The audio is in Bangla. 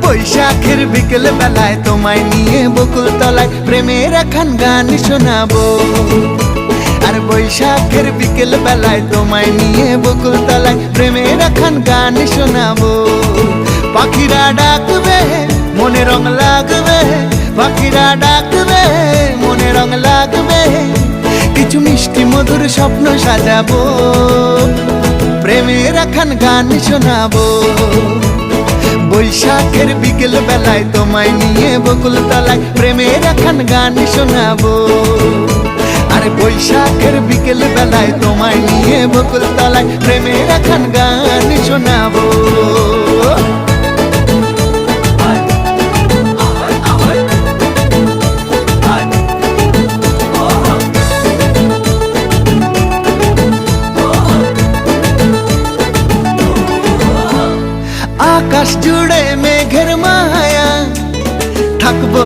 বৈশাখের বিকেল বেলায় তোমায় নিয়ে বকুল তলায় প্রেমের একখান গান শোনাবো। আর বৈশাখের বিকেল বেলায় তোমায় নিয়ে বকুল তলায় প্রেমের একখান গান শোনাবো। পাখিরা ডাকবে মনে রং লাগবে, পাখিরা ডাকবে মনে রং লাগবে, কিছু মিষ্টি মধুর স্বপ্ন সাজাবো, প্রেমের একখান গান শোনাবো। বৈশাখের বিকেল বেলায় তোমায় নিয়ে বকুল তলায় প্রেমের একখান গান শোনাবো। আরে বৈশাখের বিকেল বেলায় তোমায় নিয়ে বকুল তলায় প্রেমের একখান গান শোনাবো। আকাশ জুড়ে মেঘের মায়া থাকবো।